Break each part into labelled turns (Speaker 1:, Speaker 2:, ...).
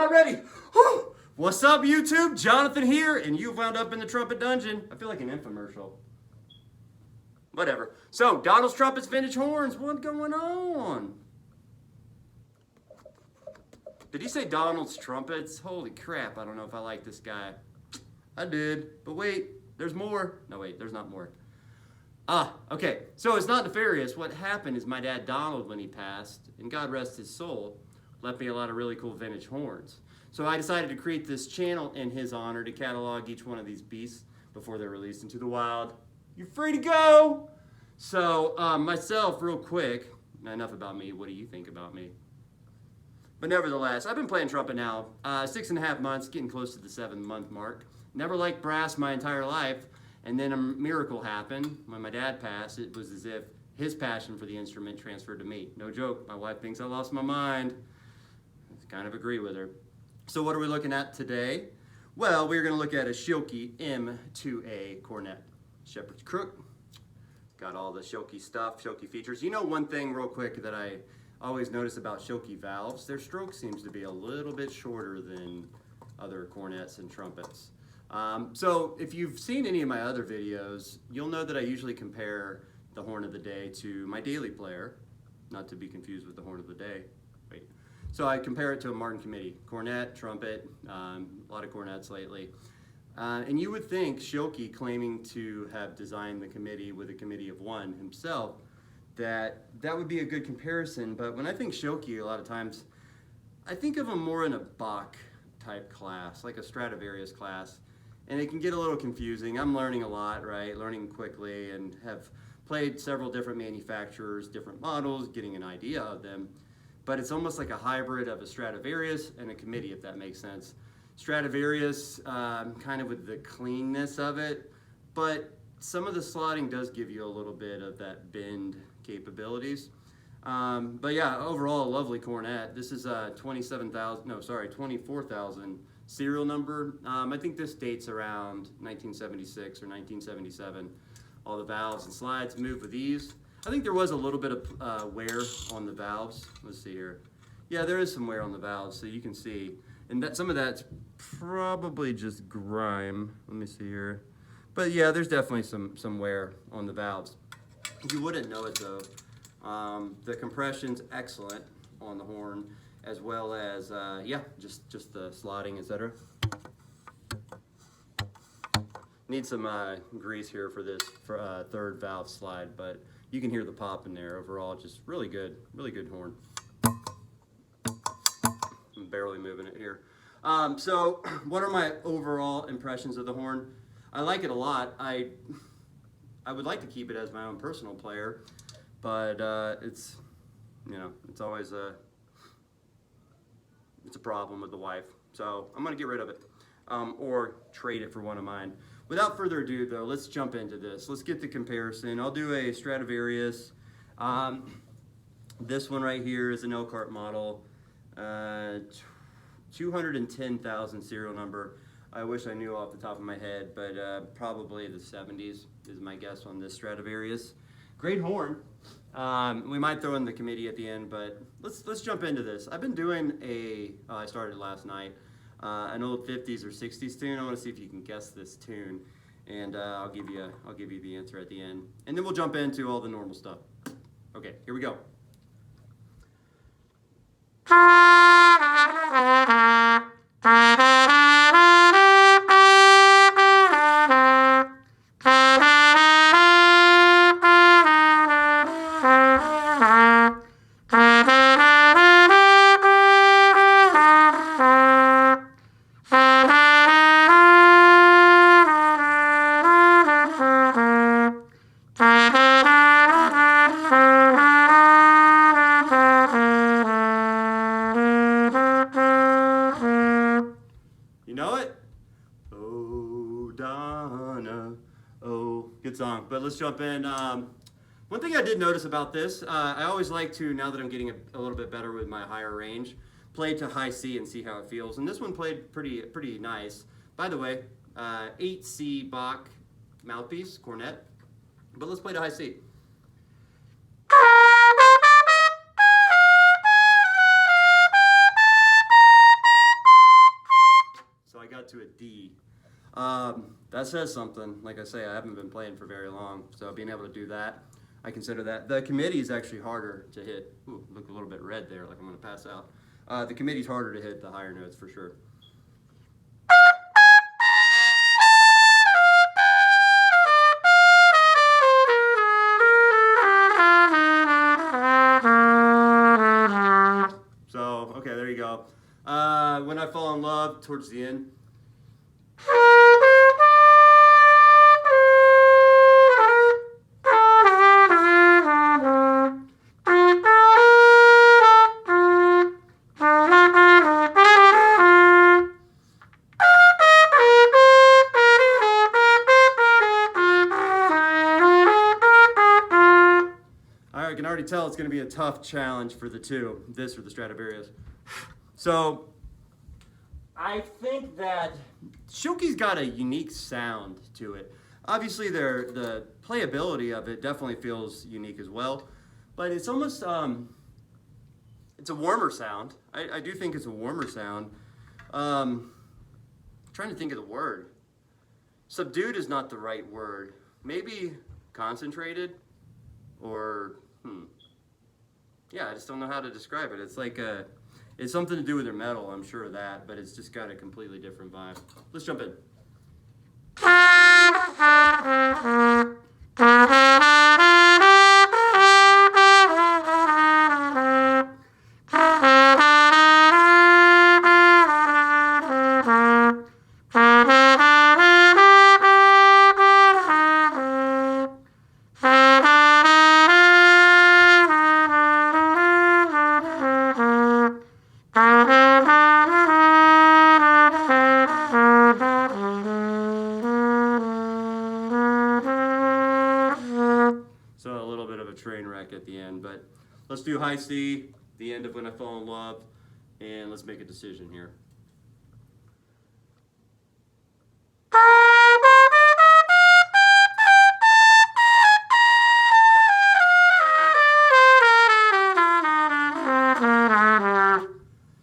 Speaker 1: not ready. Whew. What's up, YouTube? Jonathan here, and you've wound up in the trumpet dungeon. I feel like an infomercial. Whatever. So, Donald Trumpets Vintage Horns, what's going on? Did he say Donald's Trumpets? Holy crap, I don't know if I like this guy. I did, but wait, there's more. No, wait, there's not more. Okay, so it's not nefarious. What happened is my dad Donald, when he passed, and God rest his soul, left me a lot of really cool vintage horns. So I decided to create this channel in his honor to catalog each one of these beasts before they're released into the wild. You're free to go! So, myself, real quick, enough about me, what do you think about me? But nevertheless, I've been playing trumpet now 6.5 months, getting close to the 7-month mark. Never liked brass my entire life, and then a miracle happened. When my dad passed, it was as if his passion for the instrument transferred to me. No joke, my wife thinks I lost my mind. I kind of agree with her. So what are we looking at today? Well, we're going to look at a Schilke MIIA Cornet. Shepherd's crook. Got all the Schilke stuff, Schilke features. You know one thing real quick that I always notice about Schilke valves, their stroke seems to be a little bit shorter than other cornets and trumpets. So if you've seen any of my other videos, you'll know that I usually compare the horn of the day to my daily player, not to be confused with the horn of the day. Wait. So I compare it to a Martin committee, cornet, trumpet, a lot of cornets lately. And you would think Schilke, claiming to have designed the committee with a committee of one himself, that would be a good comparison. But when I think Schilke, a lot of times, I think of him more in a Bach type class, like a Stradivarius class. And it can get a little confusing. I'm learning a lot, right? Learning quickly, and have played several different manufacturers, different models, getting an idea of them. But it's almost like a hybrid of a Stradivarius and a committee, if that makes sense. Stradivarius, kind of with the cleanness of it, but some of the slotting does give you a little bit of that bend capabilities. But yeah, overall, a lovely cornet. This is a 24,000 serial number. I think this dates around 1976 or 1977. All the valves and slides move with ease. I think there was a little bit of wear on the valves. Let's see here. Yeah, there is some wear on the valves, so you can see. And that some of that's probably just grime. Let me see here. But yeah, there's definitely some wear on the valves. You wouldn't know it though. The compression's excellent on the horn, as well as yeah, just the slotting, etc. Need some grease here for this third valve slide, but you can hear the pop in there. Overall, just really good horn. I'm barely moving it here. So what are my overall impressions of the horn? I like it a lot. I would like to keep it as my own personal player, but it's, you know, it's always it's a problem with the wife. So I'm gonna get rid of it, or trade it for one of mine. Without further ado though, let's jump into this. Let's get the comparison. I'll do a Stradivarius. This one right here is an Elkhart model, 210,000 serial number. I wish I knew off the top of my head, but probably the 70s is my guess on this Stradivarius. Great horn. We might throw in the committee at the end, but let's jump into this. I've been doing I started last night, an old 50s or 60s tune. I want to see if you can guess this tune, and I'll give you the answer at the end, and then we'll jump into all the normal stuff. Okay, here we go. You know it? Oh, Donna. Oh, good song. But let's jump in. One thing I did notice about this, I always like to, now that I'm getting a little bit better with my higher range, play to high C and see how it feels. And this one played pretty nice. By the way, 8C Bach mouthpiece, cornet. But let's play to high C. That says something. Like I say, I haven't been playing for very long, so being able to do that, I consider that. The committee is actually harder to hit. Ooh, look a little bit red there, like I'm going to pass out. The committee's harder to hit the higher notes for sure. So, okay, there you go. When I Fall in Love, towards the end. I can already tell it's going to be a tough challenge for the two, this or the Stradivarius. So, I think that Schilke's got a unique sound to it. Obviously, the playability of it definitely feels unique as well, but it's almost, it's a warmer sound. I do think it's a warmer sound. I'm trying to think of the word. Subdued is not the right word. Maybe concentrated or... Yeah, I just don't know how to describe it. It's like it's something to do with their metal, I'm sure of that, but it's just got a completely different vibe. Let's jump in. So a little bit of a train wreck at the end, but let's do high C, the end of When I Fall in Love, and let's make a decision here.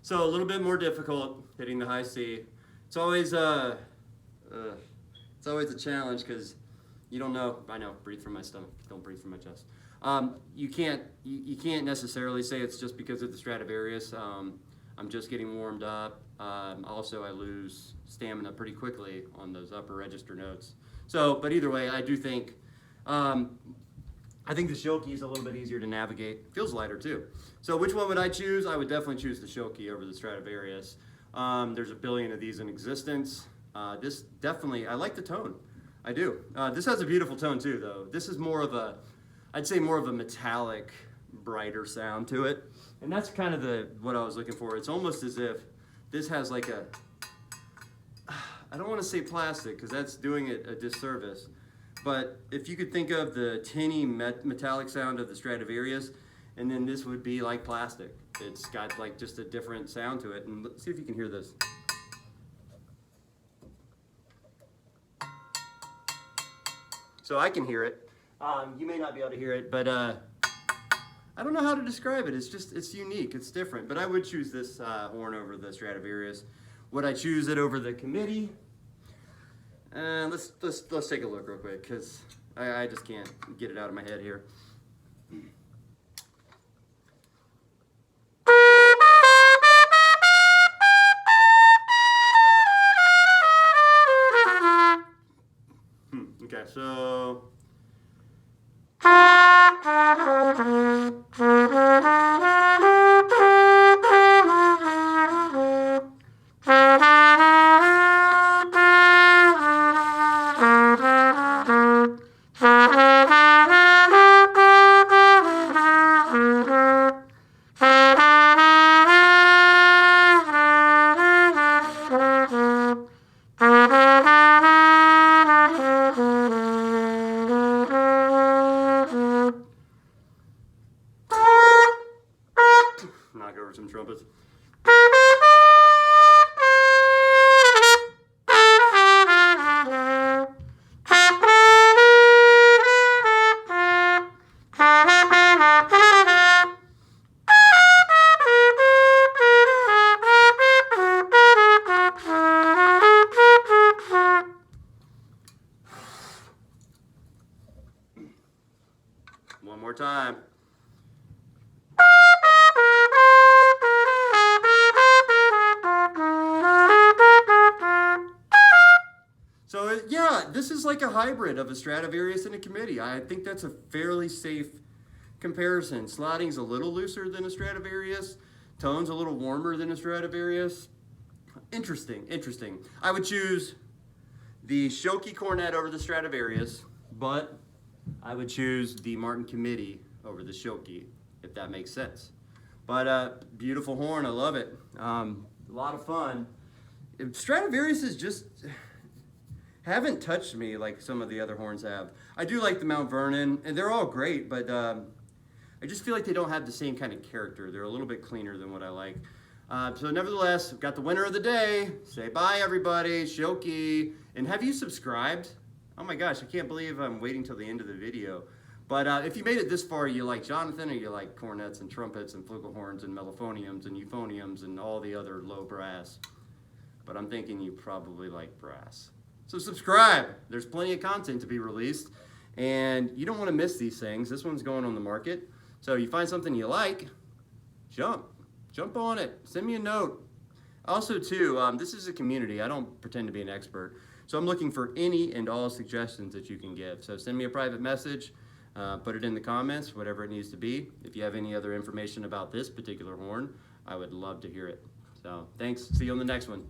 Speaker 1: So a little bit more difficult hitting the high C. It's always a challenge because you don't know. I know, breathe from my stomach. Don't breathe from my chest. You can't necessarily say it's just because of the Stradivarius. I'm just getting warmed up. Also, I lose stamina pretty quickly on those upper register notes. So, but either way, I do think I think the Schilke is a little bit easier to navigate. Feels lighter too. So which one would I choose? I would definitely choose the Schilke over the Stradivarius. There's a billion of these in existence. This definitely, I like the tone. I do. This has a beautiful tone too, though. This is more of a, I'd say more of a metallic, brighter sound to it. And that's kind of what I was looking for. It's almost as if this has like a, I don't want to say plastic because that's doing it a disservice. But if you could think of the tinny metallic sound of the Stradivarius, and then this would be like plastic. It's got like just a different sound to it. And let's see if you can hear this. So I can hear it. You may not be able to hear it, but I don't know how to describe it. It's just, it's unique, it's different. But I would choose this horn over the Stradivarius. Would I choose it over the committee? Let's take a look real quick, because I just can't get it out of my head here. Okay, so... knock over some trumpets. this is like a hybrid of a Stradivarius and a Committee. I think that's a fairly safe comparison. Slotting's a little looser than a Stradivarius. Tone's a little warmer than a Stradivarius. Interesting, interesting. I would choose the Schilke Cornet over the Stradivarius, but I would choose the Martin Committee over the Schilke, if that makes sense. But beautiful horn, I love it. A lot of fun. Stradivarius is just haven't touched me like some of the other horns have. I do like the Mount Vernon, and they're all great, but I just feel like they don't have the same kind of character. They're a little bit cleaner than what I like. So nevertheless, I've got the winner of the day. Say bye, everybody. Schilke. And have you subscribed? Oh my gosh, I can't believe I'm waiting till the end of the video. But if you made it this far, you like Jonathan, or you like cornets and trumpets and flugelhorns and mellophoniums and euphoniums and all the other low brass. But I'm thinking you probably like brass. So subscribe. There's plenty of content to be released, and you don't want to miss these things. This one's going on the market. So you find something you like, jump on it. Send me a note. Also too, this is a community. I don't pretend to be an expert. So I'm looking for any and all suggestions that you can give. So send me a private message, put it in the comments, whatever it needs to be. If you have any other information about this particular horn, I would love to hear it. So thanks. See you on the next one.